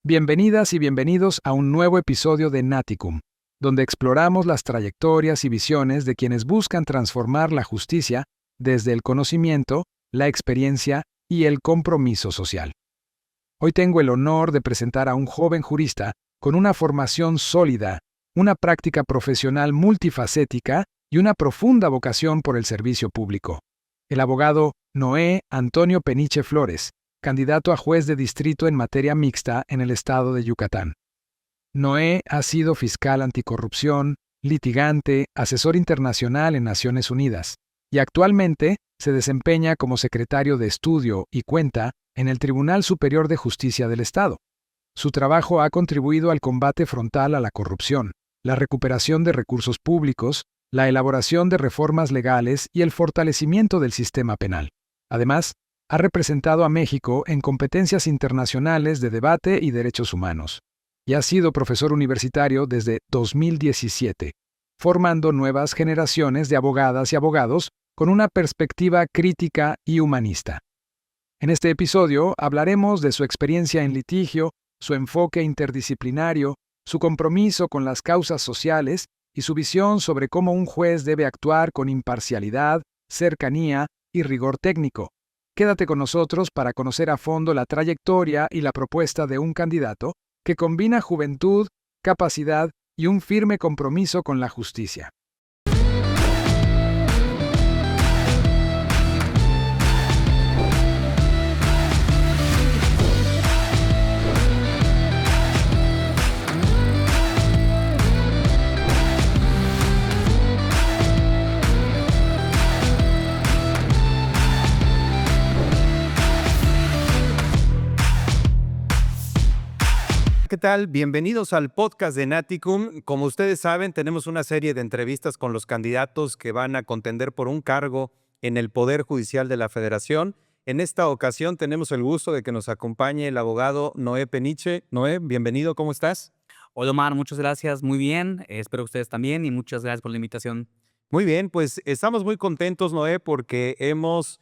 Bienvenidas y bienvenidos a un nuevo episodio de Naticum, donde exploramos las trayectorias y visiones de quienes buscan transformar la justicia desde el conocimiento, la experiencia y el compromiso social. Hoy tengo el honor de presentar a un joven jurista con una formación sólida, una práctica profesional multifacética y una profunda vocación por el servicio público. El abogado Noé Antonio Peniche Flores, candidato a juez de distrito en materia mixta en el estado de Yucatán. Noé ha sido fiscal anticorrupción, litigante, asesor internacional en Naciones Unidas, y actualmente se desempeña como secretario de estudio y cuenta en el Tribunal Superior de Justicia del Estado. Su trabajo ha contribuido al combate frontal a la corrupción, la recuperación de recursos públicos, la elaboración de reformas legales y el fortalecimiento del sistema penal. Además, ha representado a México en competencias internacionales de debate y derechos humanos, y ha sido profesor universitario desde 2017, formando nuevas generaciones de abogadas y abogados con una perspectiva crítica y humanista. En este episodio hablaremos de su experiencia en litigio, su enfoque interdisciplinario, su compromiso con las causas sociales y su visión sobre cómo un juez debe actuar con imparcialidad, cercanía y rigor técnico. Quédate con nosotros para conocer a fondo la trayectoria y la propuesta de un candidato que combina juventud, capacidad y un firme compromiso con la justicia. ¿Qué tal? Bienvenidos al podcast de Naticum. Como ustedes saben, tenemos una serie de entrevistas con los candidatos que van a contender por un cargo en el Poder Judicial de la Federación. En esta ocasión tenemos el gusto de que nos acompañe el abogado Noé Peniche. Noé, bienvenido, ¿cómo estás? Hola Omar, muchas gracias, muy bien, espero que ustedes también y muchas gracias por la invitación. Muy bien, pues estamos muy contentos, Noé, porque hemos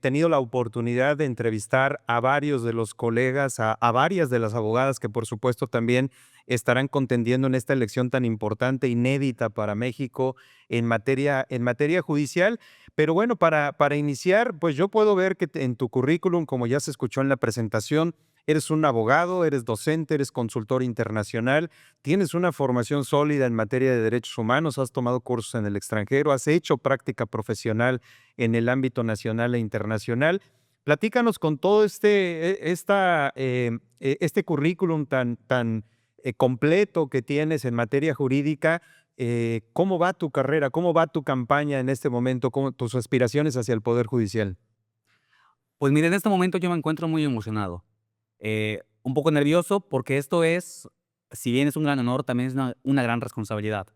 tenido la oportunidad de entrevistar a varios de los colegas, a varias de las abogadas que por supuesto también estarán contendiendo en esta elección tan importante, inédita para México en materia judicial. Pero bueno, para iniciar, pues yo puedo ver que en tu currículum, como ya se escuchó en la presentación, eres un abogado, eres docente, eres consultor internacional. Tienes una formación sólida en materia de derechos humanos, has tomado cursos en el extranjero, has hecho práctica profesional en el ámbito nacional e internacional. Platícanos con todo este currículum tan completo que tienes en materia jurídica. ¿Cómo va tu carrera? ¿Cómo va tu campaña en este momento? ¿Cómo tus aspiraciones hacia el Poder Judicial? Pues mira, en este momento yo me encuentro muy emocionado, un poco nervioso porque esto es, si bien es un gran honor, también es una gran responsabilidad.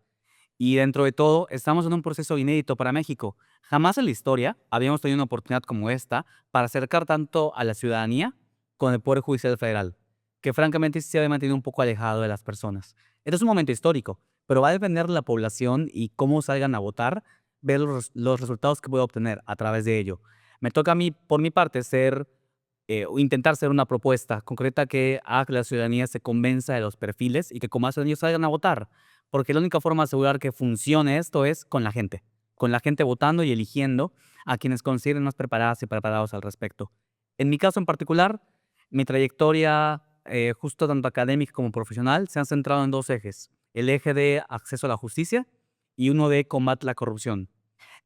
Y dentro de todo, estamos en un proceso inédito para México. Jamás en la historia habíamos tenido una oportunidad como esta para acercar tanto a la ciudadanía con el Poder Judicial Federal, que francamente sí se había mantenido un poco alejado de las personas. Este es un momento histórico, pero va a depender de la población y cómo salgan a votar, ver los resultados que pueda obtener a través de ello. Me toca a mí, por mi parte, o intentar ser una propuesta concreta que haga que la ciudadanía se convenza de los perfiles y que como hacen ellos salgan a votar. Porque la única forma de asegurar que funcione esto es con la gente votando y eligiendo a quienes consideren más preparadas y preparados al respecto. En mi caso en particular, mi trayectoria, justo tanto académica como profesional, se han centrado en dos ejes: el eje de acceso a la justicia y uno de combate a la corrupción.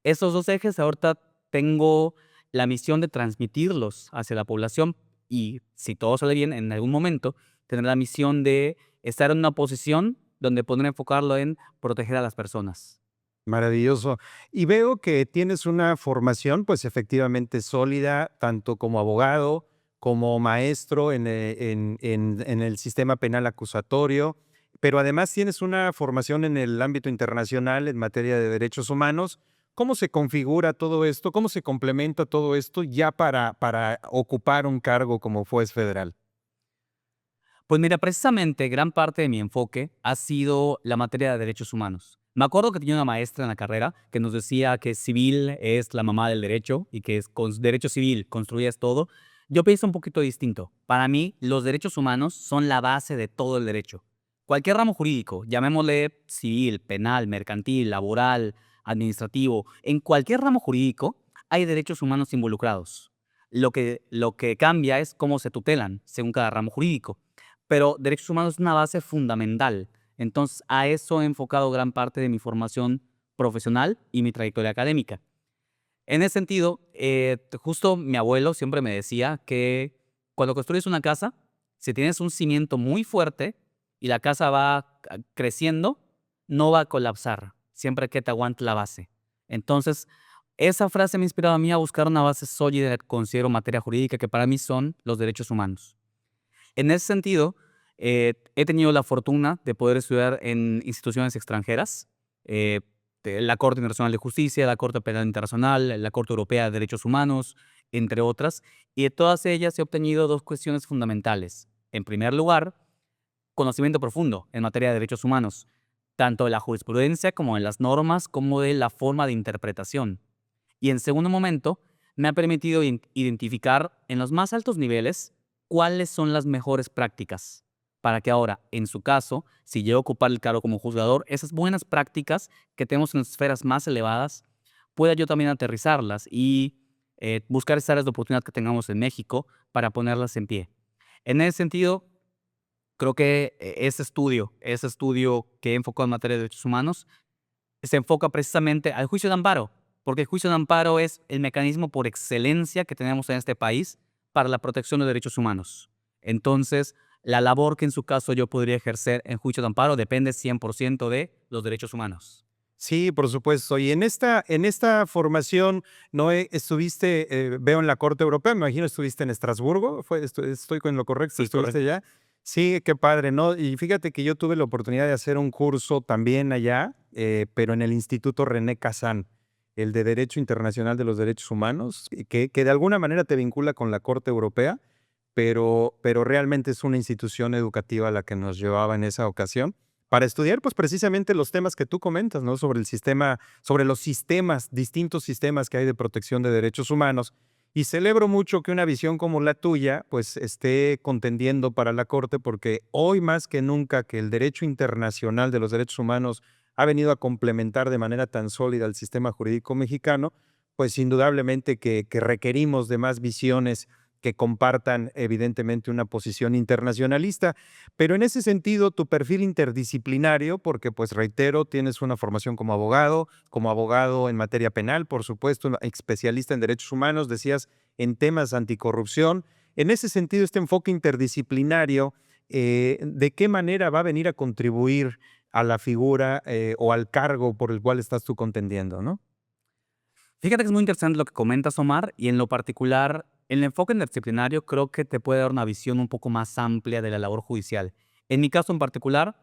Estos dos ejes ahorita tengo la misión de transmitirlos hacia la población y, si todo sale bien, en algún momento tener la misión de estar en una posición donde poder enfocarlo en proteger a las personas. Maravilloso. Y veo que tienes una formación, pues efectivamente sólida, tanto como abogado, como maestro en el sistema penal acusatorio, pero además tienes una formación en el ámbito internacional en materia de derechos humanos. ¿Cómo se configura todo esto? ¿Cómo se complementa todo esto ya para ocupar un cargo como juez federal? Pues mira, precisamente gran parte de mi enfoque ha sido la materia de derechos humanos. Me acuerdo que tenía una maestra en la carrera que nos decía que civil es la mamá del derecho y que con derecho civil construías todo. Yo pienso un poquito distinto. Para mí, los derechos humanos son la base de todo el derecho. Cualquier ramo jurídico, llamémosle civil, penal, mercantil, laboral, administrativo, en cualquier ramo jurídico hay derechos humanos involucrados. Lo que cambia es cómo se tutelan según cada ramo jurídico. Pero derechos humanos es una base fundamental. Entonces, a eso he enfocado gran parte de mi formación profesional y mi trayectoria académica. En ese sentido, justo mi abuelo siempre me decía que cuando construyes una casa, si tienes un cimiento muy fuerte y la casa va creciendo, no va a colapsar, siempre que te aguante la base. Entonces, esa frase me ha inspirado a mí a buscar una base sólida que considero materia jurídica, que para mí son los derechos humanos. En ese sentido, he tenido la fortuna de poder estudiar en instituciones extranjeras, eh, la Corte Internacional de Justicia, la Corte Penal Internacional, la Corte Europea de Derechos Humanos, entre otras, y de todas ellas he obtenido dos cuestiones fundamentales. En primer lugar, conocimiento profundo en materia de derechos humanos, tanto de la jurisprudencia como de las normas, como de la forma de interpretación. Y en segundo momento, me ha permitido identificar en los más altos niveles cuáles son las mejores prácticas para que ahora, en su caso, si llego a ocupar el cargo como juzgador, esas buenas prácticas que tenemos en las esferas más elevadas, pueda yo también aterrizarlas y buscar esas áreas de oportunidad que tengamos en México para ponerlas en pie. En ese sentido, creo que ese estudio que he enfocado en materia de derechos humanos, se enfoca precisamente al juicio de amparo, porque el juicio de amparo es el mecanismo por excelencia que tenemos en este país para la protección de derechos humanos. Entonces, la labor que en su caso yo podría ejercer en juicio de amparo depende 100% de los derechos humanos. Sí, por supuesto. Y en esta formación, Noé, estuviste, veo en la Corte Europea, me imagino estuviste en Estrasburgo, estoy con lo correcto, Sí, ¿estuviste correcto. allá? Sí, qué padre, ¿no? Y fíjate que yo tuve la oportunidad de hacer un curso también allá, pero en el Instituto René Cassin, el de Derecho Internacional de los Derechos Humanos, que de alguna manera te vincula con la Corte Europea, pero realmente es una institución educativa la que nos llevaba en esa ocasión para estudiar, pues, precisamente los temas que tú comentas, ¿no? Sobre el sistema, sobre los sistemas, distintos sistemas que hay de protección de derechos humanos. Y celebro mucho que una visión como la tuya, pues, esté contendiendo para la Corte, porque hoy más que nunca que el derecho internacional de los derechos humanos ha venido a complementar de manera tan sólida el sistema jurídico mexicano, pues indudablemente que requerimos de más visiones que compartan evidentemente una posición internacionalista. Pero en ese sentido, tu perfil interdisciplinario, porque pues reitero, tienes una formación como abogado en materia penal, por supuesto, especialista en derechos humanos, decías, en temas anticorrupción. En ese sentido, este enfoque interdisciplinario, ¿de qué manera va a venir a contribuir a la figura o al cargo por el cual estás tú contendiendo, ¿no? Fíjate que es muy interesante lo que comentas, Omar, y en lo particular, el enfoque interdisciplinario creo que te puede dar una visión un poco más amplia de la labor judicial. En mi caso en particular,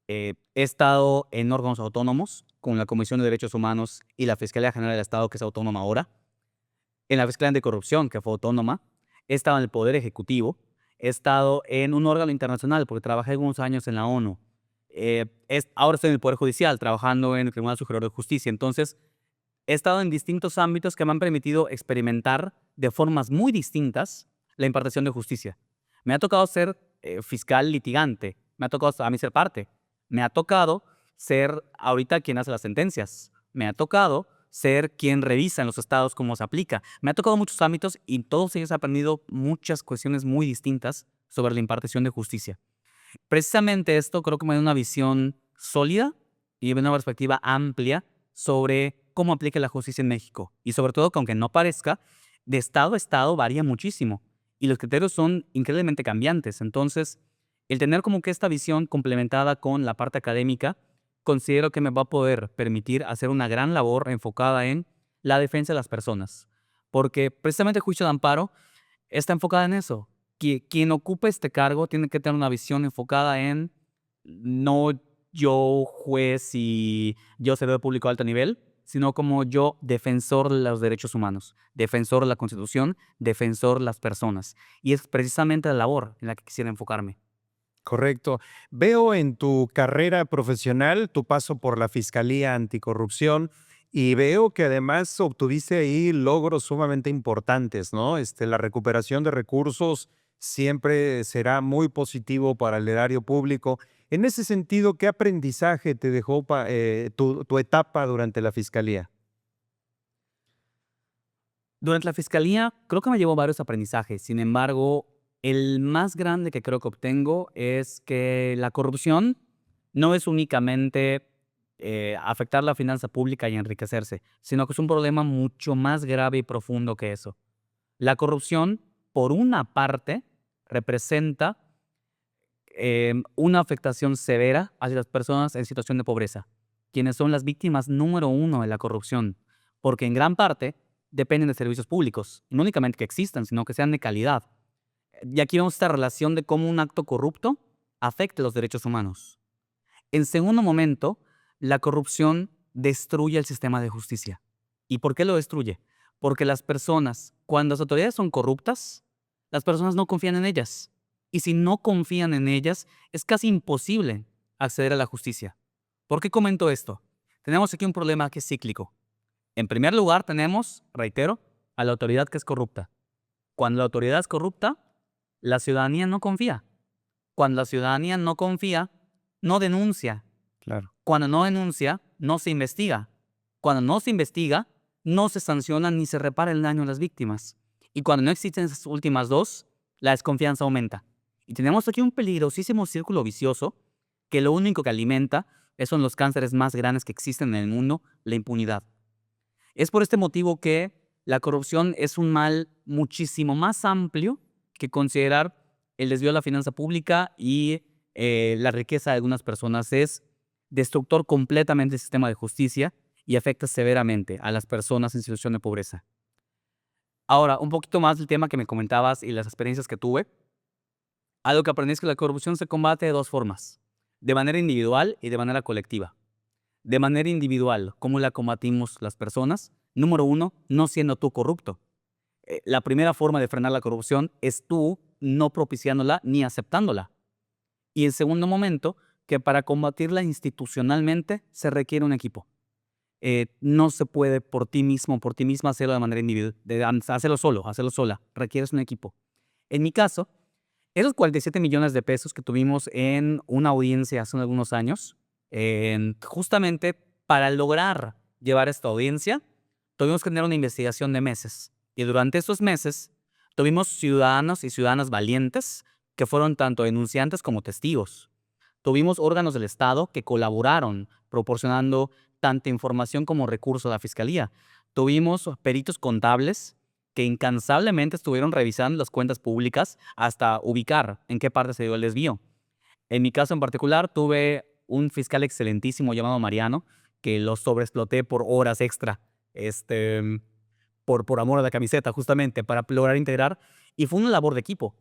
he estado en órganos autónomos, con la Comisión de Derechos Humanos y la Fiscalía General del Estado, que es autónoma ahora, en la Fiscalía Anticorrupción, que fue autónoma, he estado en el Poder Ejecutivo, he estado en un órgano internacional, porque trabajé algunos años en la ONU. Ahora estoy en el Poder Judicial, trabajando en el Tribunal Superior de Justicia. Entonces, he estado en distintos ámbitos que me han permitido experimentar de formas muy distintas la impartición de justicia. Me ha tocado ser fiscal litigante, me ha tocado a mí ser parte, me ha tocado ser ahorita quien hace las sentencias, me ha tocado ser quien revisa en los estados cómo se aplica. Me ha tocado muchos ámbitos y en todos ellos he aprendido muchas cuestiones muy distintas sobre la impartición de justicia. Precisamente esto creo que me da una visión sólida y una perspectiva amplia sobre cómo aplica la justicia en México. Y sobre todo que aunque no parezca, de estado a estado varía muchísimo. Y los criterios son increíblemente cambiantes. Entonces, el tener como que esta visión complementada con la parte académica, considero que me va a poder permitir hacer una gran labor enfocada en la defensa de las personas. Porque precisamente el juicio de amparo está enfocada en eso. Quien ocupe este cargo tiene que tener una visión enfocada en no yo juez y yo servidor público de alto nivel, sino como yo defensor de los derechos humanos, defensor de la Constitución, defensor de las personas. Y es precisamente la labor en la que quisiera enfocarme. Correcto. Veo en tu carrera profesional tu paso por la Fiscalía Anticorrupción Y veo que además obtuviste ahí logros sumamente importantes, ¿no? La recuperación de recursos siempre será muy positivo para el erario público. En ese sentido, ¿qué aprendizaje te dejó tu etapa durante la fiscalía? Durante la fiscalía, creo que me llevo varios aprendizajes. Sin embargo, el más grande que creo que obtengo es que la corrupción no es únicamente afectar la finanza pública y enriquecerse, sino que es un problema mucho más grave y profundo que eso. La corrupción, por una parte, representa una afectación severa hacia las personas en situación de pobreza, quienes son las víctimas número uno de la corrupción, porque en gran parte dependen de servicios públicos, y no únicamente que existan, sino que sean de calidad. Y aquí vemos esta relación de cómo un acto corrupto afecta los derechos humanos. En segundo momento, la corrupción destruye el sistema de justicia. ¿Y por qué lo destruye? Porque las personas, cuando las autoridades son corruptas, las personas no confían en ellas. Y si no confían en ellas, es casi imposible acceder a la justicia. ¿Por qué comento esto? Tenemos aquí un problema que es cíclico. En primer lugar, tenemos, reitero, a la autoridad que es corrupta. Cuando la autoridad es corrupta, la ciudadanía no confía. Cuando la ciudadanía no confía, no denuncia. Claro. Cuando no denuncia, no se investiga. Cuando no se investiga, no se sanciona ni se repara el daño a las víctimas. Y cuando no existen esas últimas dos, la desconfianza aumenta. Y tenemos aquí un peligrosísimo círculo vicioso que lo único que alimenta son los cánceres más grandes que existen en el mundo, la impunidad. Es por este motivo que la corrupción es un mal muchísimo más amplio que considerar el desvío de la finanza pública y la riqueza de algunas personas. Es destructor completamente del sistema de justicia y afecta severamente a las personas en situación de pobreza. Ahora, un poquito más del tema que me comentabas y las experiencias que tuve. Algo que aprendí es que la corrupción se combate de dos formas, de manera individual y de manera colectiva. De manera individual, ¿cómo la combatimos las personas? Número uno, no siendo tú corrupto. La primera forma de frenar la corrupción es tú no propiciándola ni aceptándola. Y en segundo momento, que para combatirla institucionalmente se requiere un equipo. No se puede por ti mismo, por ti misma hacerlo de manera individual, hacerlo solo, hacerlo sola. Requieres un equipo. En mi caso, esos 47 millones de pesos que tuvimos en una audiencia hace algunos años, justamente para lograr llevar esta audiencia, tuvimos que tener una investigación de meses. Y durante esos meses tuvimos ciudadanos y ciudadanas valientes que fueron tanto denunciantes como testigos. Tuvimos órganos del Estado que colaboraron proporcionando tanta información como recursos a la Fiscalía. Tuvimos peritos contables que incansablemente estuvieron revisando las cuentas públicas hasta ubicar en qué parte se dio el desvío. En mi caso en particular, tuve un fiscal excelentísimo llamado Mariano, que lo sobreexploté por horas extra, por amor a la camiseta, justamente, para lograr integrar. Y fue una labor de equipo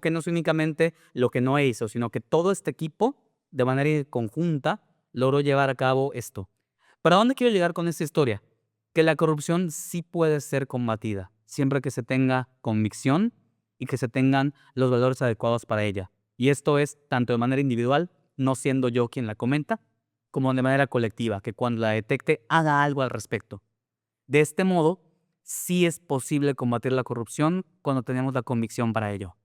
que no es únicamente lo que no hizo, sino que todo este equipo, de manera conjunta, logró llevar a cabo esto. ¿Para dónde quiero llegar con esta historia? Que la corrupción sí puede ser combatida, siempre que se tenga convicción y que se tengan los valores adecuados para ella. Y esto es tanto de manera individual, no siendo yo quien la comenta, como de manera colectiva, que cuando la detecte haga algo al respecto. De este modo, sí es posible combatir la corrupción cuando tenemos la convicción para ello.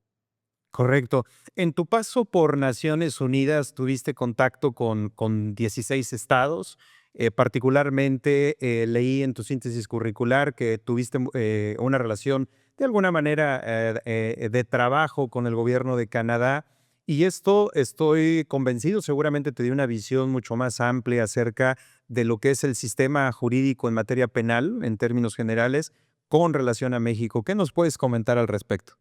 Correcto. En tu paso por Naciones Unidas, tuviste contacto con 16 estados. Particularmente leí en tu síntesis curricular que tuviste una relación de alguna manera de trabajo con el gobierno de Canadá. Y esto, estoy convencido, seguramente te dio una visión mucho más amplia acerca de lo que es el sistema jurídico en materia penal, en términos generales, con relación a México. ¿Qué nos puedes comentar al respecto?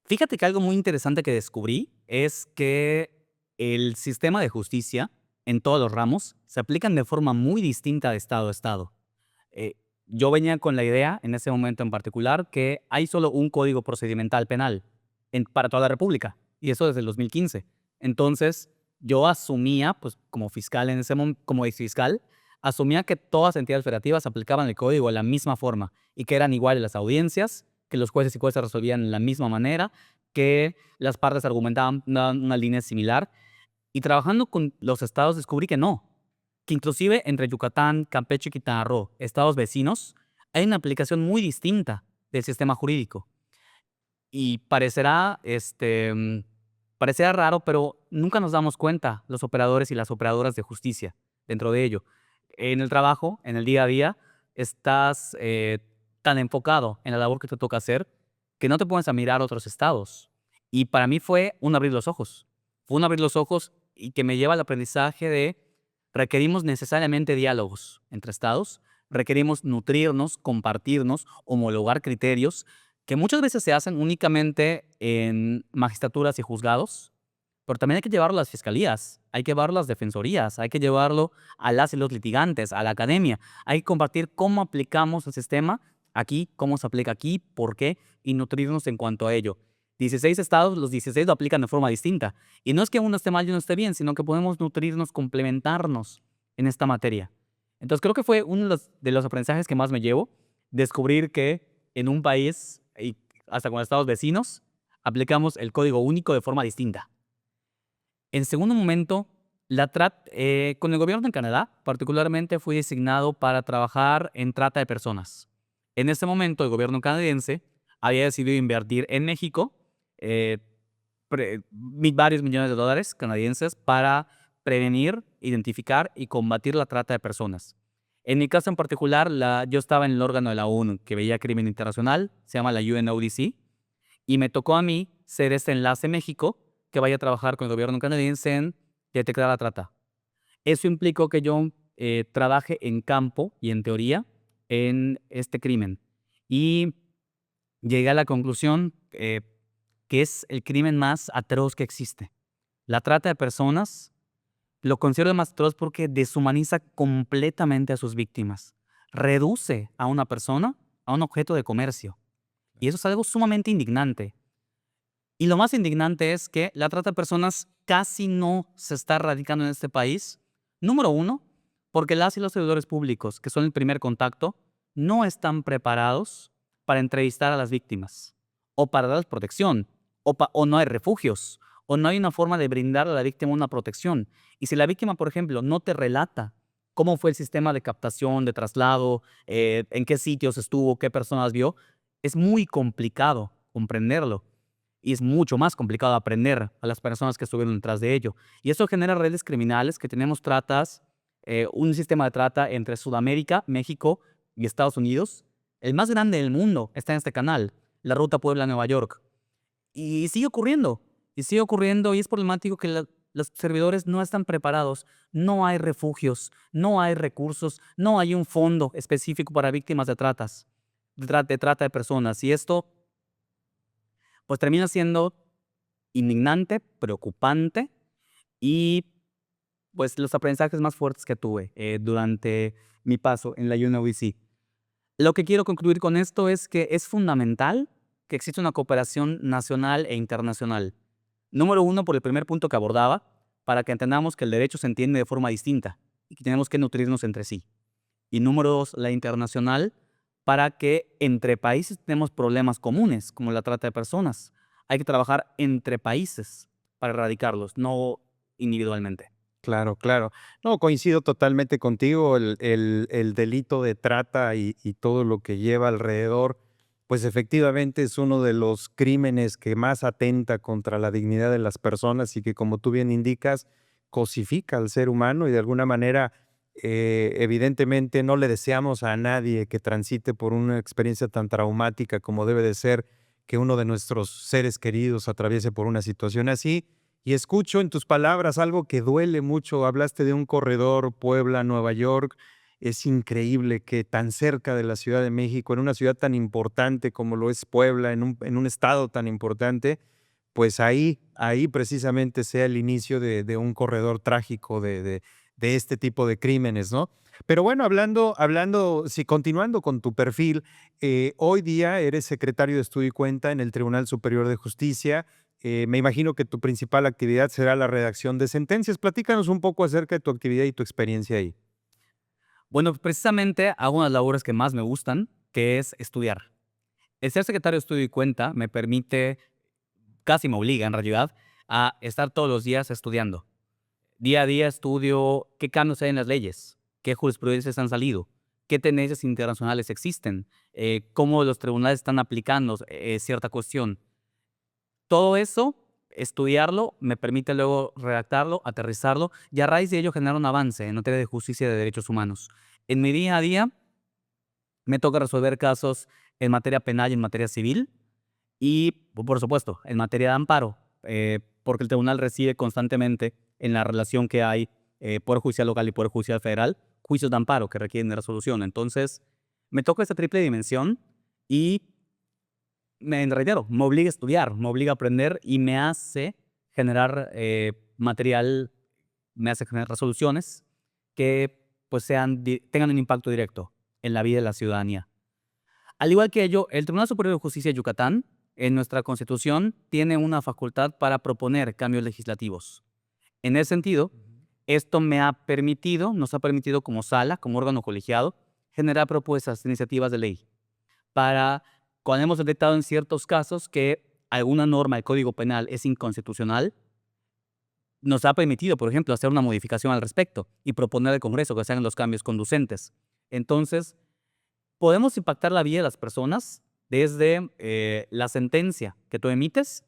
Fíjate que algo muy interesante que descubrí es que el sistema de justicia en todos los ramos se aplican de forma muy distinta de estado a estado. Eh, yo venía con la idea, en ese momento en particular, que hay solo un código procedimental penal para toda la República, y eso desde el 2015. Entonces, yo asumía, pues como fiscal en ese momento, como exfiscal, asumía que todas las entidades federativas aplicaban el código de la misma forma y que eran iguales las audiencias, que los jueces y juezas resolvían de la misma manera, que las partes argumentaban una línea similar. Y trabajando con los estados descubrí que no. que inclusive entre Yucatán, Campeche y Quintana Roo, estados vecinos, hay una aplicación muy distinta del sistema jurídico. Y parecerá raro, pero nunca nos damos cuenta los operadores y las operadoras de justicia dentro de ello. En el trabajo, en el día a día, estás tan enfocado en la labor que te toca hacer que no te pones a mirar otros estados. Y para mí fue un abrir los ojos. Fue un abrir los ojos y que me lleva al aprendizaje de requerimos necesariamente diálogos entre estados, requerimos nutrirnos, compartirnos, homologar criterios que muchas veces se hacen únicamente en magistraturas y juzgados, pero también hay que llevarlo a las fiscalías, hay que llevarlo a las defensorías, hay que llevarlo a las y los litigantes, a la academia. Hay que compartir cómo aplicamos el sistema aquí, cómo se aplica aquí, por qué, y nutrirnos en cuanto a ello. 16 estados, los 16 lo aplican de forma distinta. Y no es que uno esté mal y uno esté bien, sino que podemos nutrirnos, complementarnos en esta materia. Entonces creo que fue uno de los aprendizajes que más me llevo, descubrir que en un país y hasta con estados vecinos aplicamos el código único de forma distinta. En segundo momento, con el gobierno de Canadá, particularmente fui designado para trabajar en trata de personas. En ese momento, el gobierno canadiense había decidido invertir en México eh, varios millones de dólares canadienses para prevenir, identificar y combatir la trata de personas. En mi caso en particular, yo estaba en el órgano de la ONU que veía crimen internacional, se llama la UNODC, y me tocó a mí ser este enlace México que vaya a trabajar con el gobierno canadiense en detectar la trata. Eso implicó que yo trabaje en campo y en teoría en este crimen. Y llegué a la conclusión que es el crimen más atroz que existe. La trata de personas lo considero el más atroz porque deshumaniza completamente a sus víctimas. Reduce a una persona a un objeto de comercio. Y eso es algo sumamente indignante. Y lo más indignante es que la trata de personas casi no se está radicando en este país. Número uno, porque las y los servidores públicos, que son el primer contacto, no están preparados para entrevistar a las víctimas, o para darles protección, o no hay refugios, o no hay una forma de brindar a la víctima una protección. Y si la víctima, por ejemplo, no te relata cómo fue el sistema de captación, de traslado, en qué sitios estuvo, qué personas vio, es muy complicado comprenderlo. Y es mucho más complicado aprender a las personas que estuvieron detrás de ello. Y eso genera redes criminales que tenemos un sistema de trata entre Sudamérica, México y Estados Unidos. El más grande del mundo está en este canal, la ruta Puebla-Nueva York. Y sigue ocurriendo, y es problemático que los servidores no están preparados, no hay refugios, no hay recursos, no hay un fondo específico para víctimas de trata de personas. Y esto pues termina siendo indignante, preocupante y pues los aprendizajes más fuertes que tuve durante mi paso en la UNOVC. Lo que quiero concluir con esto es que es fundamental que exista una cooperación nacional e internacional. Número uno, por el primer punto que abordaba, para que entendamos que el derecho se entiende de forma distinta y que tenemos que nutrirnos entre sí. Y número dos, la internacional, para que entre países tenemos problemas comunes, como la trata de personas. Hay que trabajar entre países para erradicarlos, no individualmente. Claro, claro. No, coincido totalmente contigo. El delito de trata y todo lo que lleva alrededor, pues efectivamente es uno de los crímenes que más atenta contra la dignidad de las personas y que, como tú bien indicas, cosifica al ser humano y de alguna manera, evidentemente, no le deseamos a nadie que transite por una experiencia tan traumática como debe de ser que uno de nuestros seres queridos atraviese por una situación así. Y escucho en tus palabras algo que duele mucho. Hablaste de un corredor Puebla-Nueva York. Es increíble que tan cerca de la Ciudad de México, en una ciudad tan importante como lo es Puebla, en un estado tan importante, pues ahí precisamente sea el inicio de un corredor trágico de este tipo de crímenes, ¿no? Pero bueno, sí, continuando con tu perfil, hoy día eres secretario de Estudio y Cuenta en el Tribunal Superior de Justicia. Me imagino que tu principal actividad será la redacción de sentencias. Platícanos un poco acerca de tu actividad y tu experiencia ahí. Bueno, precisamente hago unas labores que más me gustan, que es estudiar. El ser secretario de Estudio y Cuenta me permite, casi me obliga en realidad, a estar todos los días estudiando. Día a día estudio qué cambios hay en las leyes, qué jurisprudencias han salido, qué tendencias internacionales existen, cómo los tribunales están aplicando cierta cuestión. Todo eso, estudiarlo, me permite luego redactarlo, aterrizarlo y a raíz de ello generar un avance en materia de justicia y de derechos humanos. En mi día a día me toca resolver casos en materia penal y en materia civil y, por supuesto, en materia de amparo, porque el tribunal recibe constantemente en la relación que hay Poder Judicial local y Poder Judicial federal, juicios de amparo que requieren de resolución. Entonces, me toca esta triple dimensión y reitero, me obliga a estudiar, me obliga a aprender y me hace generar material, me hace generar resoluciones que pues tengan un impacto directo en la vida de la ciudadanía. Al igual que ello, el Tribunal Superior de Justicia de Yucatán, en nuestra Constitución, tiene una facultad para proponer cambios legislativos. En ese sentido, esto nos ha permitido como sala, como órgano colegiado, generar propuestas, iniciativas de ley para cuando hemos detectado en ciertos casos que alguna norma del Código Penal es inconstitucional, nos ha permitido, por ejemplo, hacer una modificación al respecto y proponer al Congreso que se hagan los cambios conducentes. Entonces, podemos impactar la vida de las personas desde la sentencia que tú emites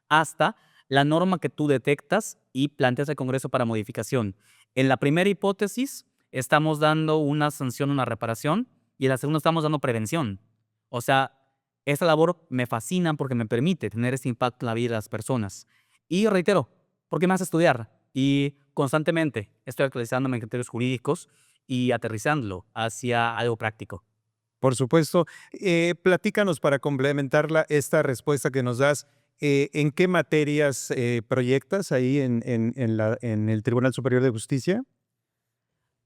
hasta la norma que tú detectas y planteas al Congreso para modificación. En la primera hipótesis, estamos dando una sanción, una reparación, y en la segunda estamos dando prevención. O sea, esta labor me fascina porque me permite tener ese impacto en la vida de las personas. Y reitero, porque me hace estudiar y constantemente estoy actualizándome en criterios jurídicos y aterrizándolo hacia algo práctico. Por supuesto. Platícanos para complementar esta respuesta que nos das. ¿En qué materias proyectas ahí en el Tribunal Superior de Justicia?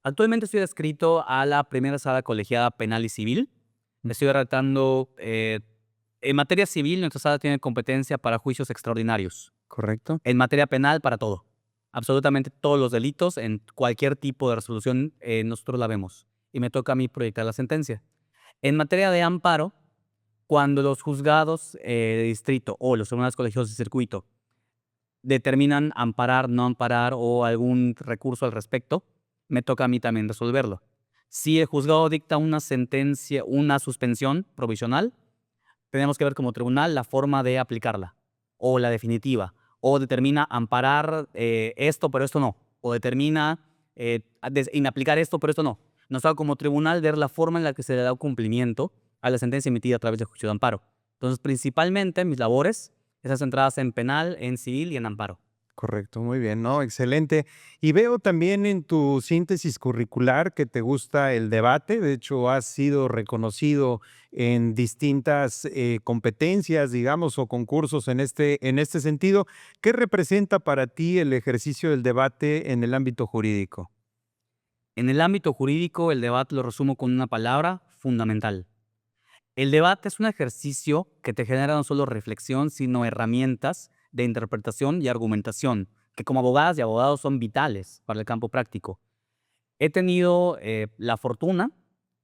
Actualmente estoy adscrito a la primera sala colegiada penal y civil. Estoy redactando, en materia civil, nuestra sala tiene competencia para juicios extraordinarios. Correcto. En materia penal, para todo. Absolutamente todos los delitos, en cualquier tipo de resolución, nosotros la vemos. Y me toca a mí proyectar la sentencia. En materia de amparo, cuando los juzgados de distrito o los tribunales colegiados de circuito determinan amparar, no amparar o algún recurso al respecto, me toca a mí también resolverlo. Si el juzgado dicta una sentencia, una suspensión provisional, tenemos que ver como tribunal la forma de aplicarla, o la definitiva, o determina amparar esto, pero esto no, o determina inaplicar esto, pero esto no. Nos toca como tribunal ver la forma en la que se le da cumplimiento a la sentencia emitida a través del juicio de amparo. Entonces, principalmente mis labores están centradas en penal, en civil y en amparo. Correcto, muy bien, ¿no? Excelente. Y veo también en tu síntesis curricular que te gusta el debate. De hecho, has sido reconocido en distintas competencias, digamos, o concursos en este sentido. ¿Qué representa para ti el ejercicio del debate en el ámbito jurídico? En el ámbito jurídico, el debate lo resumo con una palabra: fundamental. El debate es un ejercicio que te genera no solo reflexión, sino herramientas de interpretación y argumentación, que como abogadas y abogados son vitales para el campo práctico. He tenido la fortuna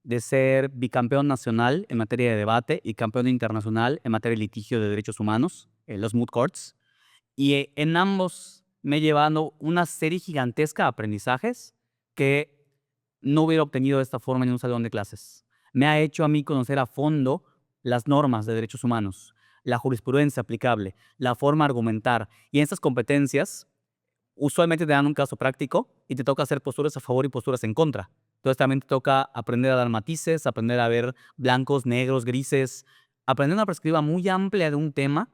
de ser bicampeón nacional en materia de debate y campeón internacional en materia de litigio de derechos humanos, en los moot courts, y en ambos me he llevado una serie gigantesca de aprendizajes que no hubiera obtenido de esta forma en un salón de clases. Me ha hecho a mí conocer a fondo las normas de derechos humanos, la jurisprudencia aplicable, la forma de argumentar. Y en estas competencias, usualmente te dan un caso práctico y te toca hacer posturas a favor y posturas en contra. Entonces también te toca aprender a dar matices, aprender a ver blancos, negros, grises, aprender una perspectiva muy amplia de un tema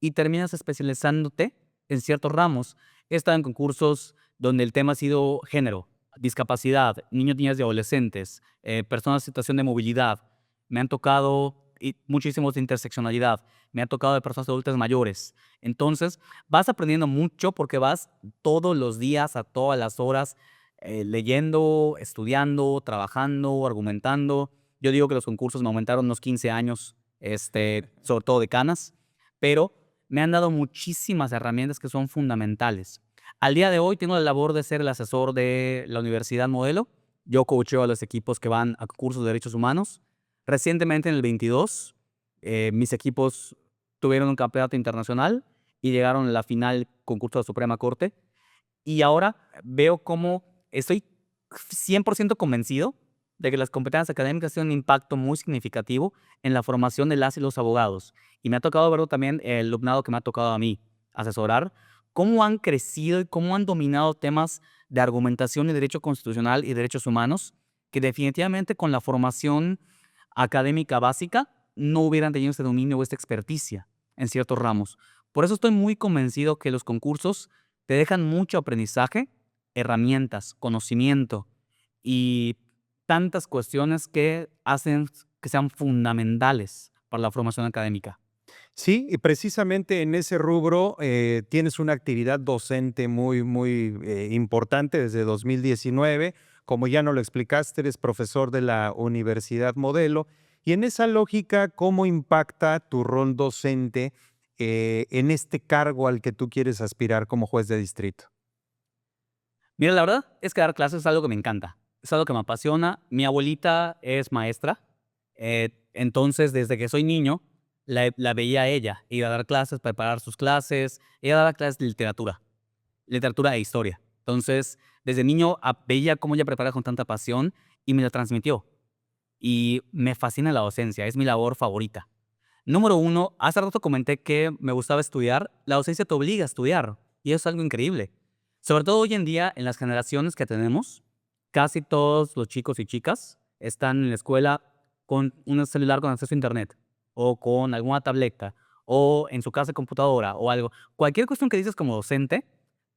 y terminas especializándote en ciertos ramos. He estado en concursos donde el tema ha sido género, discapacidad, niños, niñas y adolescentes, personas en situación de movilidad. Me han tocado muchísimos de interseccionalidad. Me ha tocado de personas adultas mayores. Entonces, vas aprendiendo mucho porque vas todos los días, a todas las horas, leyendo, estudiando, trabajando, argumentando. Yo digo que los concursos me aumentaron unos 15 años, sobre todo de canas, pero me han dado muchísimas herramientas que son fundamentales. Al día de hoy tengo la labor de ser el asesor de la Universidad Modelo. Yo coacheo a los equipos que van a cursos de derechos humanos. Recientemente, en el 22, mis equipos tuvieron un campeonato internacional y llegaron a la final concurso de la Suprema Corte. Y ahora veo cómo estoy 100% convencido de que las competencias académicas tienen un impacto muy significativo en la formación de las y los abogados. Y me ha tocado verlo también el alumnado que me ha tocado a mí asesorar, cómo han crecido y cómo han dominado temas de argumentación y derecho constitucional y derechos humanos, que definitivamente con la formación académica básica no hubieran tenido este dominio o esta experticia en ciertos ramos. Por eso estoy muy convencido que los concursos te dejan mucho aprendizaje, herramientas, conocimiento y tantas cuestiones que hacen que sean fundamentales para la formación académica. Sí, y precisamente en ese rubro tienes una actividad docente muy importante desde 2019. Como ya nos lo explicaste, eres profesor de la Universidad Modelo. Y en esa lógica, ¿cómo impacta tu rol docente en este cargo al que tú quieres aspirar como juez de distrito? Mira, la verdad es que dar clases es algo que me encanta, es algo que me apasiona. Mi abuelita es maestra, entonces desde que soy niño la veía a ella, ir a dar clases, preparar sus clases. Ella daba clases de literatura e historia. Entonces, desde niño veía cómo ella preparaba con tanta pasión y me la transmitió. Y me fascina la docencia, es mi labor favorita. Número uno, hace rato comenté que me gustaba estudiar. La docencia te obliga a estudiar y eso es algo increíble. Sobre todo hoy en día, en las generaciones que tenemos, casi todos los chicos y chicas están en la escuela con un celular con acceso a internet o con alguna tableta o en su casa computadora o algo. Cualquier cuestión que dices como docente,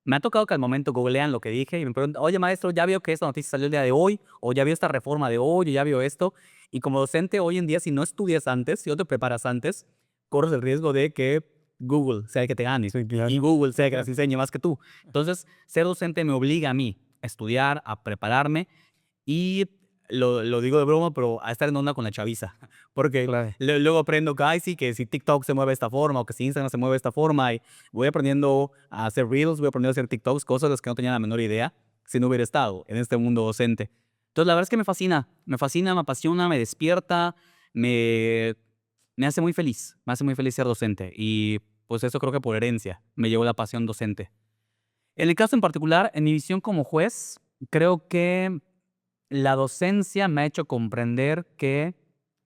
me ha tocado que al momento googlean lo que dije y me preguntan, oye maestro, ya vio que esta noticia salió el día de hoy, o ya vio esta reforma de hoy, o ya vio esto. Y como docente hoy en día, si no estudias antes, si no te preparas antes, corres el riesgo de que Google sea el que te gane Sí, claro. y Google sea el que las enseñe más que tú. Entonces, ser docente me obliga a mí a estudiar, a prepararme y lo digo de broma, pero a estar en onda con la chaviza. Porque Claro. luego aprendo que, ay, sí, que si TikTok se mueve de esta forma o que si Instagram se mueve de esta forma. Y voy aprendiendo a hacer Reels, voy aprendiendo a hacer TikToks, cosas de las que no tenía la menor idea si no hubiera estado en este mundo docente. Entonces, la verdad es que me fascina, me apasiona, me despierta, me, me hace muy feliz. Me hace muy feliz ser docente. Y pues eso creo que por herencia me llevó la pasión docente. En el caso en particular, en mi visión como juez, creo que la docencia me ha hecho comprender que,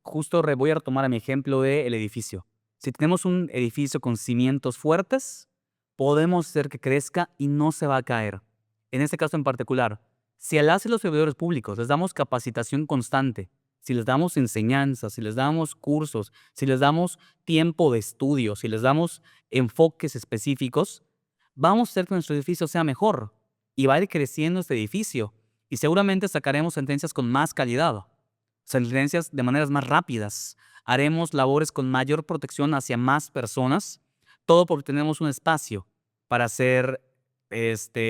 justo voy a retomar a mi ejemplo del edificio. Si tenemos un edificio con cimientos fuertes, podemos hacer que crezca y no se va a caer. En este caso en particular, si a las y los servidores públicos les damos capacitación constante, si les damos enseñanzas, si les damos cursos, si les damos tiempo de estudio, si les damos enfoques específicos, vamos a hacer que nuestro edificio sea mejor y va a ir creciendo este edificio y seguramente sacaremos sentencias con más calidad, sentencias de maneras más rápidas, haremos labores con mayor protección hacia más personas, todo porque tenemos un espacio para hacer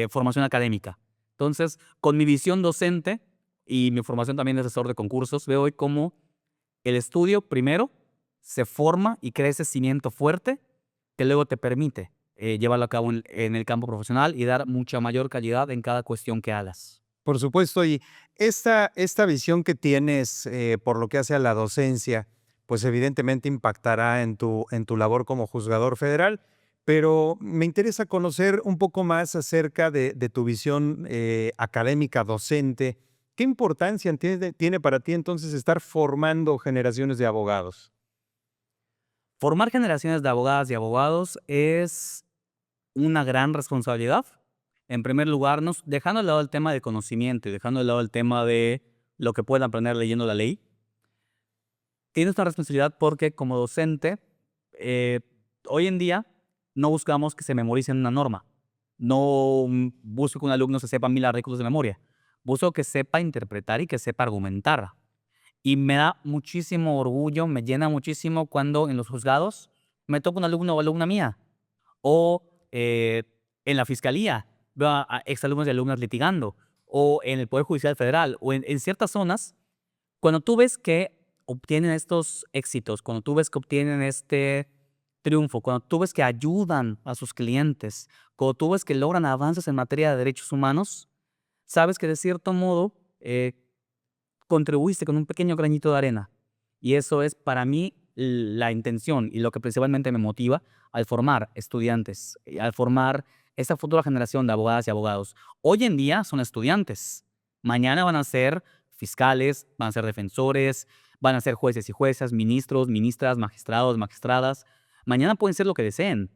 formación académica. Entonces, con mi visión docente y mi formación también de asesor de concursos, veo hoy cómo el estudio primero se forma y crea ese cimiento fuerte que luego te permite llevarlo a cabo en el campo profesional y dar mucha mayor calidad en cada cuestión que hagas. Por supuesto, y esta visión que tienes por lo que hace a la docencia, pues evidentemente impactará en tu labor como juzgador federal, pero me interesa conocer un poco más acerca de tu visión académica docente. ¿Qué importancia tiene para ti entonces estar formando generaciones de abogados? Formar generaciones de abogadas y abogados es una gran responsabilidad. En primer lugar, dejando de lado el tema de conocimiento y dejando de lado el tema de lo que pueden aprender leyendo la ley, tienes una responsabilidad porque como docente, eh, hoy en día no buscamos que se memoricen una norma. No busco que un alumno se sepa 1000 artículos de memoria. Busco que sepa interpretar y que sepa argumentar. Y me da muchísimo orgullo, me llena muchísimo cuando en los juzgados me toca un alumno o alumna mía. O en la fiscalía veo a exalumnos y alumnas litigando. O en el Poder Judicial Federal. O en ciertas zonas, cuando tú ves que obtienen estos éxitos, cuando tú ves que obtienen este triunfo, cuando tú ves que ayudan a sus clientes, cuando tú ves que logran avances en materia de derechos humanos, sabes que de cierto modo contribuiste con un pequeño granito de arena. Y eso es para mí la intención y lo que principalmente me motiva al formar estudiantes, al formar esta futura generación de abogadas y abogados, hoy en día son estudiantes. Mañana van a ser fiscales, van a ser defensores, van a ser jueces y juezas, ministros, ministras, magistrados, magistradas. Mañana pueden ser lo que deseen.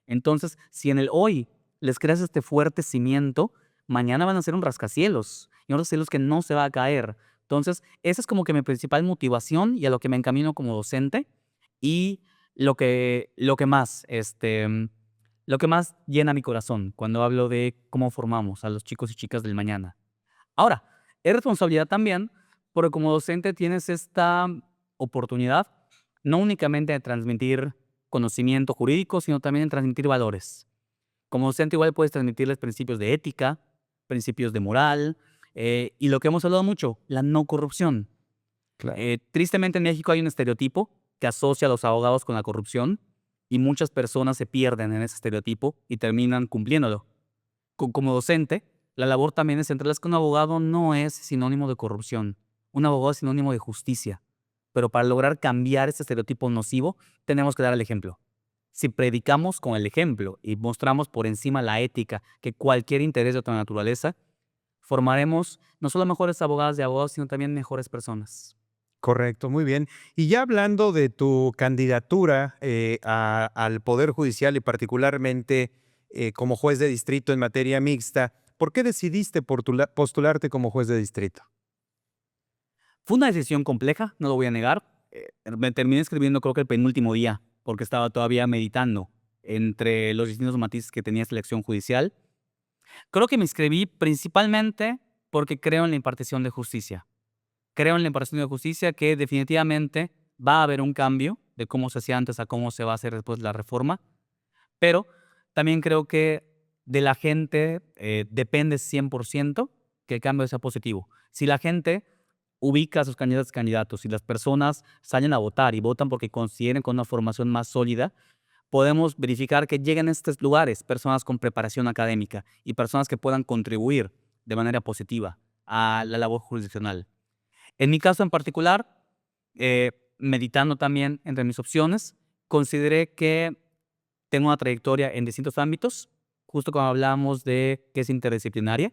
Entonces, si en el hoy les creas este fuerte cimiento, mañana van a ser un rascacielos y un rascacielos que no se va a caer. Entonces, esa es como que mi principal motivación y a lo que me encamino como docente y lo que más llena mi corazón cuando hablo de cómo formamos a los chicos y chicas del mañana. Ahora, es responsabilidad también, porque como docente tienes esta oportunidad no únicamente de transmitir conocimiento jurídico, sino también de transmitir valores. Como docente igual puedes transmitirles principios de ética, principios de moral, y lo que hemos hablado mucho, la no corrupción. Claro. Tristemente en México hay un estereotipo que asocia a los abogados con la corrupción y muchas personas se pierden en ese estereotipo y terminan cumpliéndolo. Como docente, la labor también es centrarles que un abogado no es sinónimo de corrupción. Un abogado es sinónimo de justicia. Pero para lograr cambiar este estereotipo nocivo, tenemos que dar el ejemplo. Si predicamos con el ejemplo y mostramos por encima la ética que cualquier interés de otra naturaleza, formaremos no solo mejores abogadas y abogados, sino también mejores personas. Correcto, muy bien. Y ya hablando de tu candidatura al Poder Judicial y particularmente como juez de distrito en materia mixta, ¿por qué decidiste postularte como juez de distrito? Fue una decisión compleja, no lo voy a negar. Me terminé escribiendo creo que el penúltimo día, porque estaba todavía meditando entre los distintos matices que tenía esta elección judicial. Creo que me inscribí principalmente porque creo en la impartición de justicia. Creo en la impartición de justicia que definitivamente va a haber un cambio de cómo se hacía antes a cómo se va a hacer después de la reforma, pero también creo que de la gente depende 100% que el cambio sea positivo. Si la gente ubica a sus candidatos y candidatos, si las personas salen a votar y votan porque consideren con una formación más sólida, podemos verificar que lleguen a estos lugares personas con preparación académica y personas que puedan contribuir de manera positiva a la labor jurisdiccional. En mi caso en particular, meditando también entre mis opciones, consideré que tengo una trayectoria en distintos ámbitos, justo como hablábamos de que es interdisciplinaria,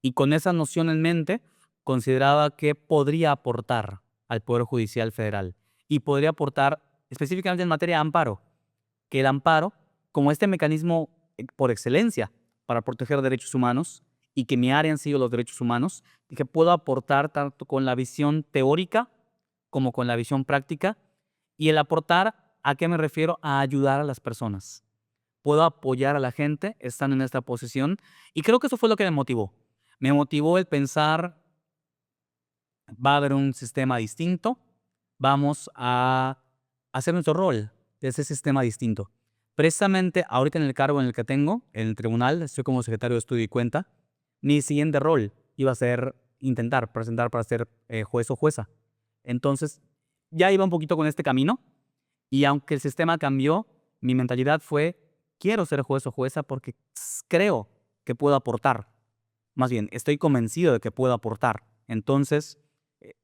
y con esa noción en mente, consideraba que podría aportar al Poder Judicial Federal y podría aportar específicamente en materia de amparo, que el amparo, como este mecanismo por excelencia para proteger derechos humanos y que mi área han sido los derechos humanos, y que puedo aportar tanto con la visión teórica como con la visión práctica. Y el aportar, ¿a qué me refiero? A ayudar a las personas. Puedo apoyar a la gente estando en esta posición y creo que eso fue lo que me motivó. Me motivó el pensar, va a haber un sistema distinto, vamos a hacer nuestro rol de ese sistema distinto. Precisamente ahorita en el cargo en el que tengo, en el tribunal, estoy como secretario de estudio y cuenta, mi siguiente rol iba a ser intentar presentar para ser juez o jueza. Entonces, ya iba un poquito con este camino y aunque el sistema cambió, mi mentalidad fue, quiero ser juez o jueza porque creo que puedo aportar. Más bien, estoy convencido de que puedo aportar. Entonces,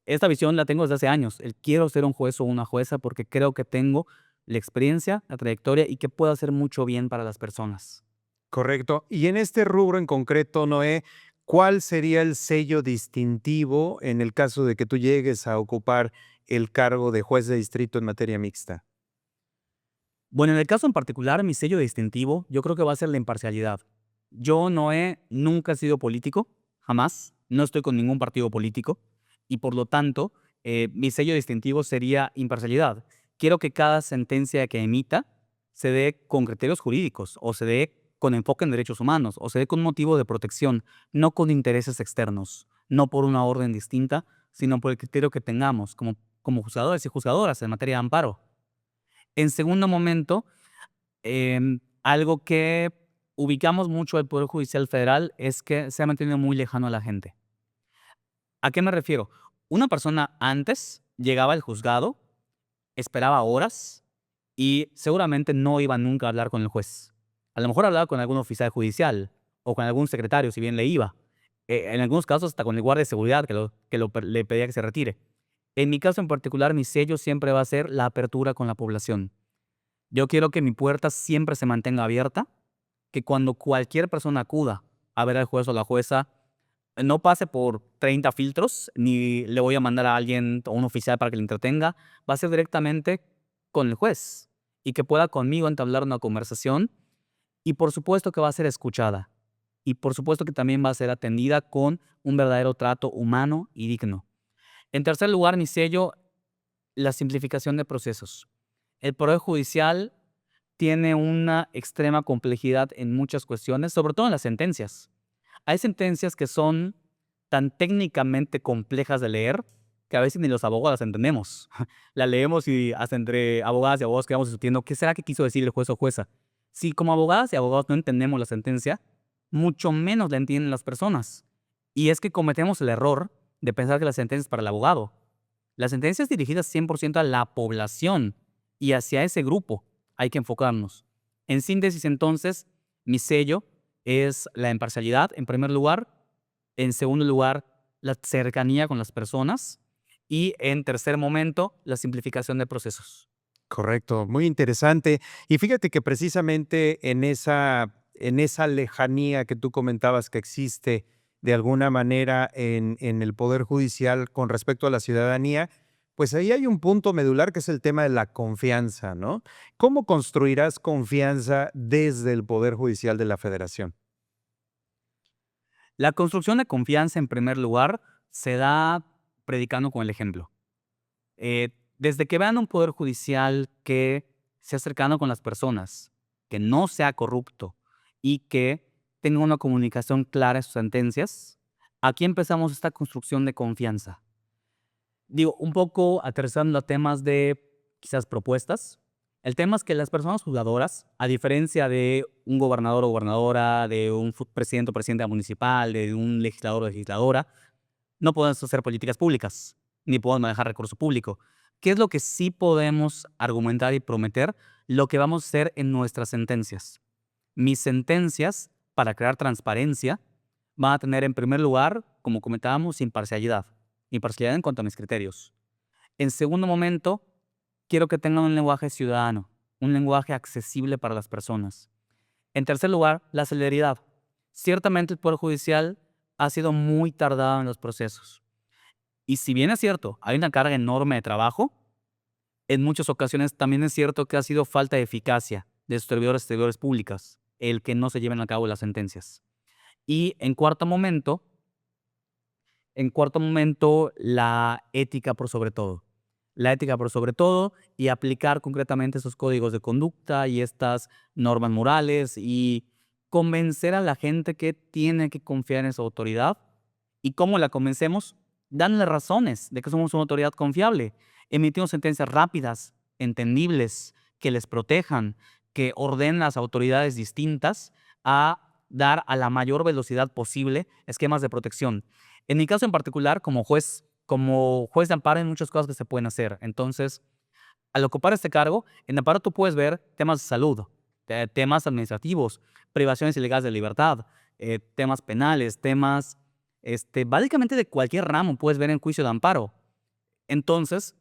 esta visión la tengo desde hace años. El quiero ser un juez o una jueza porque creo que tengo la experiencia, la trayectoria y que puedo hacer mucho bien para las personas. Correcto. Y en este rubro en concreto, Noé, ¿cuál sería el sello distintivo en el caso de que tú llegues a ocupar el cargo de juez de distrito en materia mixta? Bueno, en el caso en particular, mi sello distintivo, yo creo que va a ser la imparcialidad. Yo nunca he sido político, jamás. No estoy con ningún partido político y por lo tanto, mi sello distintivo sería imparcialidad. Quiero que cada sentencia que emita se dé con criterios jurídicos o se dé con enfoque en derechos humanos o se dé con motivo de protección, no con intereses externos, no por una orden distinta, sino por el criterio que tengamos como juzgadores y juzgadoras en materia de amparo. En segundo momento, algo que ubicamos mucho al Poder Judicial Federal es que se ha mantenido muy lejano a la gente. ¿A qué me refiero? Una persona antes llegaba al juzgado, esperaba horas y seguramente no iba nunca a hablar con el juez. A lo mejor hablaba con algún oficial judicial o con algún secretario, si bien le iba. En algunos casos hasta con el guardia de seguridad le pedía que se retire. En mi caso en particular, mi sello siempre va a ser la apertura con la población. Yo quiero que mi puerta siempre se mantenga abierta, que cuando cualquier persona acuda a ver al juez o la jueza, no pase por 30 filtros, ni le voy a mandar a alguien o un oficial para que le entretenga, va a ser directamente con el juez y que pueda conmigo entablar una conversación y por supuesto que va a ser escuchada y por supuesto que también va a ser atendida con un verdadero trato humano y digno. En tercer lugar, mi sello, la simplificación de procesos. El Poder Judicial tiene una extrema complejidad en muchas cuestiones, sobre todo en las sentencias. Hay sentencias que son tan técnicamente complejas de leer que a veces ni los abogados entendemos. La leemos y hasta entre abogadas y abogados quedamos discutiendo qué será que quiso decir el juez o jueza. Si como abogadas y abogados no entendemos la sentencia, mucho menos la entienden las personas. Y es que cometemos el error de pensar que la sentencia es para el abogado. La sentencia es dirigida 100% a la población y hacia ese grupo hay que enfocarnos. En síntesis, entonces, mi sello es la imparcialidad, en primer lugar. En segundo lugar, la cercanía con las personas. Y en tercer momento, la simplificación de procesos. Correcto, muy interesante. Y fíjate que precisamente en esa lejanía que tú comentabas que existe de alguna manera en el Poder Judicial con respecto a la ciudadanía, pues ahí hay un punto medular que es el tema de la confianza, ¿no? ¿Cómo construirás confianza desde el Poder Judicial de la Federación? La construcción de confianza, en primer lugar, se da predicando con el ejemplo. Eh, Desde que vean un poder judicial que sea cercano con las personas, que no sea corrupto y que tenga una comunicación clara en sus sentencias, aquí empezamos esta construcción de confianza. Digo, un poco aterrizando a temas de quizás propuestas. El tema es que las personas juzgadoras, a diferencia de un gobernador o gobernadora, de un presidente o presidenta municipal, de un legislador o legisladora, no podemos hacer políticas públicas, ni podemos manejar recurso público. ¿Qué es lo que sí podemos argumentar y prometer? Lo que vamos a hacer en nuestras sentencias. Mis sentencias, para crear transparencia, van a tener en primer lugar, como comentábamos, imparcialidad. Imparcialidad en cuanto a mis criterios. En segundo momento, quiero que tengan un lenguaje ciudadano, un lenguaje accesible para las personas. En tercer lugar, la celeridad. Ciertamente el Poder Judicial ha sido muy tardado en los procesos. Y si bien es cierto, hay una carga enorme de trabajo, en muchas ocasiones también es cierto que ha sido falta de eficacia de sus servidores públicas el que no se lleven a cabo las sentencias. Y en cuarto momento, la ética por sobre todo. La ética por sobre todo y aplicar concretamente esos códigos de conducta y estas normas morales y convencer a la gente que tiene que confiar en esa autoridad. ¿Y cómo la convencemos? Dándole razones de que somos una autoridad confiable. Emitimos sentencias rápidas, entendibles, que les protejan, que ordenen a las autoridades distintas a dar a la mayor velocidad posible esquemas de protección. En mi caso en particular, como juez de amparo, hay muchas cosas que se pueden hacer. Entonces, al ocupar este cargo, en amparo tú puedes ver temas de salud, temas administrativos, privaciones ilegales de libertad, temas penales, temas básicamente de cualquier ramo puedes ver en juicio de amparo. Entonces,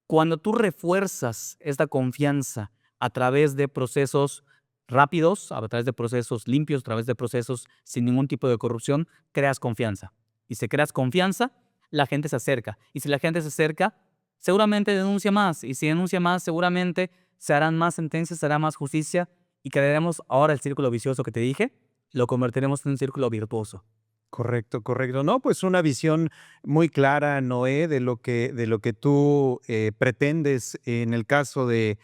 cuando tú refuerzas esta confianza a través de procesos rápidos, a través de procesos limpios, a través de procesos sin ningún tipo de corrupción, creas confianza. Y si creas confianza, la gente se acerca. Y si la gente se acerca, seguramente denuncia más. Y si denuncia más, seguramente se harán más sentencias, se hará más justicia y crearemos ahora el círculo vicioso que te dije, lo convertiremos en un círculo virtuoso. Correcto, correcto. No, pues una visión muy clara, Noé, de lo que tú pretendes en el caso de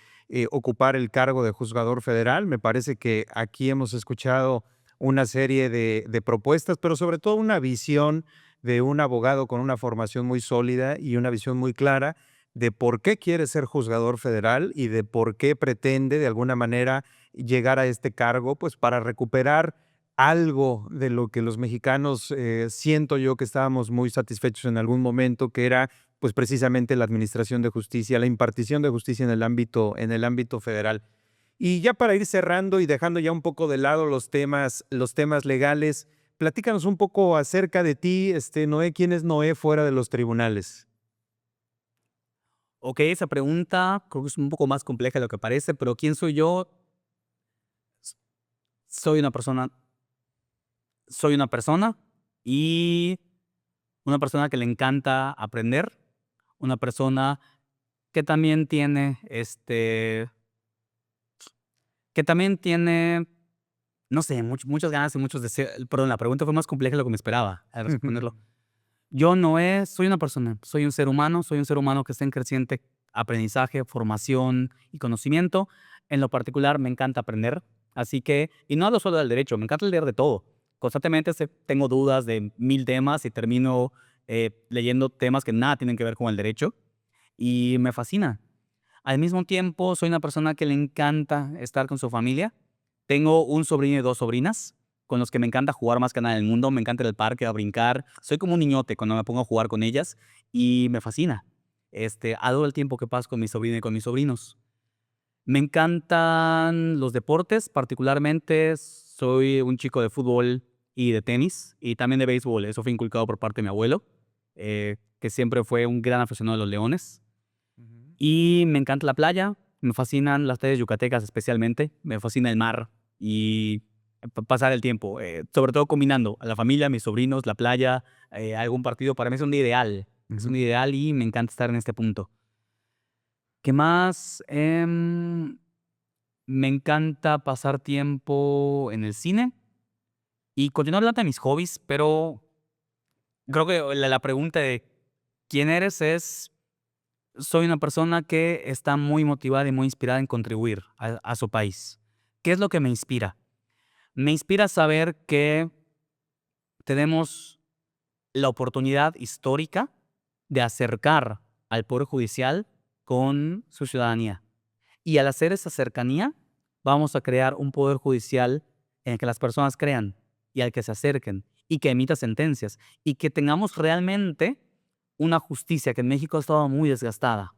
ocupar el cargo de juzgador federal. Me parece que aquí hemos escuchado una serie de propuestas, pero sobre todo una visión de un abogado con una formación muy sólida y una visión muy clara de por qué quiere ser juzgador federal y de por qué pretende de alguna manera llegar a este cargo, pues para recuperar algo de lo que los mexicanos, siento yo que estábamos muy satisfechos en algún momento, que era, pues, precisamente la administración de justicia, la impartición de justicia en el ámbito federal. Y ya para ir cerrando y dejando ya un poco de lado los temas legales, platícanos un poco acerca de ti, Noé, ¿quién es Noé fuera de los tribunales? Ok, esa pregunta creo que es un poco más compleja de lo que parece, pero ¿quién soy yo? soy una persona soy una persona y una persona que le encanta aprender, una persona que también tiene, que también tiene, no sé, muchas ganas y muchos deseos. Perdón, la pregunta fue más compleja de lo que me esperaba al responderlo. Yo no soy una persona, soy un ser humano que está en creciente aprendizaje, formación y conocimiento. En lo particular, me encanta aprender, así que, y no hablo solo del derecho, me encanta leer de todo. Constantemente tengo dudas de 1000 temas y termino leyendo temas que nada tienen que ver con el derecho y me fascina. Al mismo tiempo, soy una persona que le encanta estar con su familia. Tengo un sobrino y 2 sobrinas con los que me encanta jugar más que nada en el mundo. Me encanta ir al parque a brincar. Soy como un niñote cuando me pongo a jugar con ellas y me fascina. Adoro el tiempo que paso con mi sobrina y con mis sobrinos. Me encantan los deportes, particularmente soy un chico de fútbol y de tenis y también de béisbol. Eso fue inculcado por parte de mi abuelo, que siempre fue un gran aficionado de los leones. Ujú. Y me encanta la playa, me fascinan las playas yucatecas especialmente, me fascina el mar y pasar el tiempo, sobre todo combinando a la familia, mis sobrinos, la playa, algún partido, para mí es un día ideal, es un Ujú. día ideal y me encanta estar en este punto. ¿Qué más? Me encanta pasar tiempo en el cine y continuar hablando de mis hobbies, pero creo que la pregunta de quién eres es soy una persona que está muy motivada y muy inspirada en contribuir a su país. ¿Qué es lo que me inspira? Me inspira saber que tenemos la oportunidad histórica de acercar al Poder Judicial con su ciudadanía. Y al hacer esa cercanía, vamos a crear un Poder Judicial en el que las personas crean y al que se acerquen y que emita sentencias y que tengamos realmente una justicia que en México ha estado muy desgastada.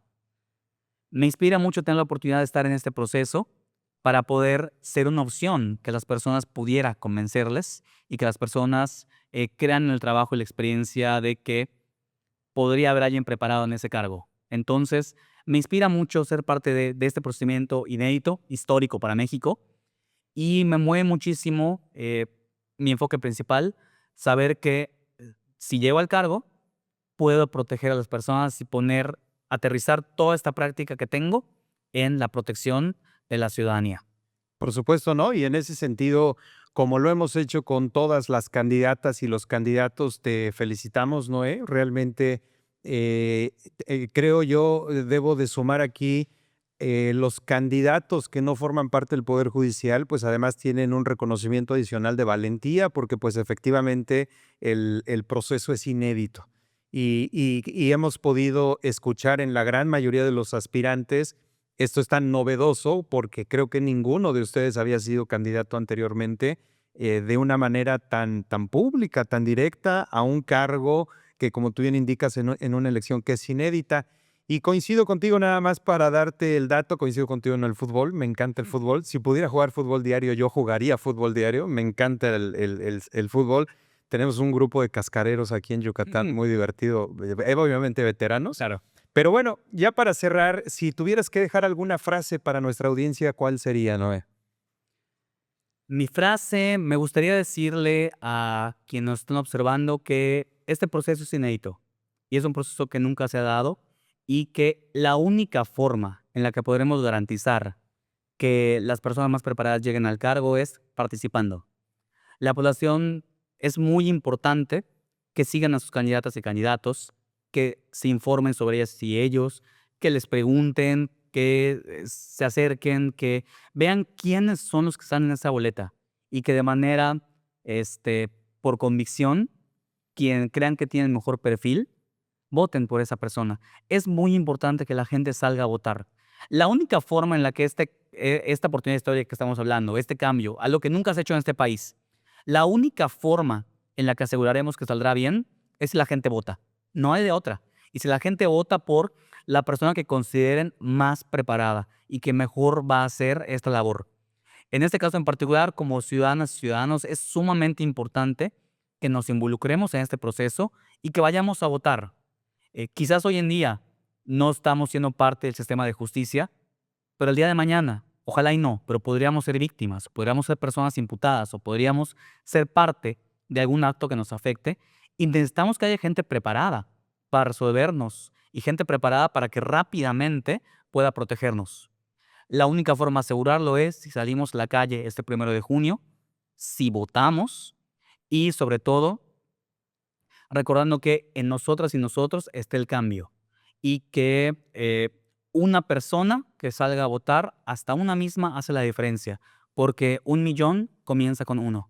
Me inspira mucho tener la oportunidad de estar en este proceso para poder ser una opción que las personas pudiera convencerles y que las personas crean en el trabajo y la experiencia de que podría haber alguien preparado en ese cargo. Entonces, me inspira mucho ser parte de este procedimiento inédito, histórico para México, y me mueve muchísimo mi enfoque principal, saber que si llego al cargo, puedo proteger a las personas y aterrizar toda esta práctica que tengo en la protección de la ciudadanía. Por supuesto, ¿no? Y en ese sentido, como lo hemos hecho con todas las candidatas y los candidatos, te felicitamos, Noé. Realmente, eh, creo yo, debo de sumar aquí los candidatos que no forman parte del Poder Judicial, pues además tienen un reconocimiento adicional de valentía, porque pues efectivamente el proceso es inédito. Y hemos podido escuchar en la gran mayoría de los aspirantes esto es tan novedoso porque creo que ninguno de ustedes había sido candidato anteriormente de una manera tan pública, tan directa a un cargo que, como tú bien indicas, en una elección que es inédita. Y coincido contigo nada más para darte el dato, coincido contigo en el fútbol, me encanta el fútbol. Si pudiera jugar fútbol diario, yo jugaría fútbol diario, me encanta el fútbol. Tenemos un grupo de cascareros aquí en Yucatán muy divertido, obviamente veteranos. Claro. Pero bueno, ya para cerrar, si tuvieras que dejar alguna frase para nuestra audiencia, ¿cuál sería, Noé? Mi frase, me gustaría decirle a quienes nos están observando que este proceso es inédito y es un proceso que nunca se ha dado y que la única forma en la que podremos garantizar que las personas más preparadas lleguen al cargo es participando. La población es muy importante que sigan a sus candidatas y candidatos, que se informen sobre ellas y ellos, que les pregunten, que se acerquen, que vean quiénes son los que están en esa boleta y que de manera, por convicción, quien crean que tiene el mejor perfil, voten por esa persona. Es muy importante que la gente salga a votar. La única forma en la que esta oportunidad histórica que estamos hablando, este cambio, algo que nunca se ha hecho en este país, la única forma en la que aseguraremos que saldrá bien es si la gente vota. No hay de otra. Y si la gente vota por la persona que consideren más preparada y que mejor va a hacer esta labor. En este caso en particular, como ciudadanas y ciudadanos, es sumamente importante que nos involucremos en este proceso y que vayamos a votar. Quizás hoy en día no estamos siendo parte del sistema de justicia, pero el día de mañana, Ojalá y no, pero podríamos ser víctimas, podríamos ser personas imputadas o podríamos ser parte de algún acto que nos afecte. Y necesitamos que haya gente preparada para resolvernos y gente preparada para que rápidamente pueda protegernos. La única forma de asegurarlo es si salimos a la calle este 1 de junio, si votamos y sobre todo recordando que en nosotras y nosotros está el cambio y que una persona que salga a votar, hasta una misma hace la diferencia, porque 1 millón comienza con uno.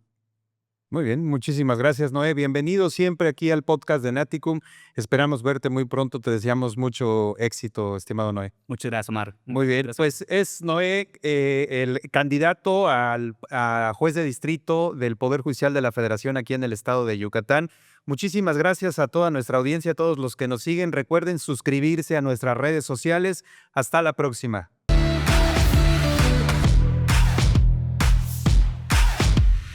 Muy bien, muchísimas gracias, Noé. Bienvenido siempre aquí al podcast de Naticum. Esperamos verte muy pronto. Te deseamos mucho éxito, estimado Noé. Muchas gracias, Omar. Muy bien, Gracias. pues es Noé el candidato a juez de distrito del Poder Judicial de la Federación aquí en el estado de Yucatán. Muchísimas gracias a toda nuestra audiencia, a todos los que nos siguen. Recuerden suscribirse a nuestras redes sociales. Hasta la próxima.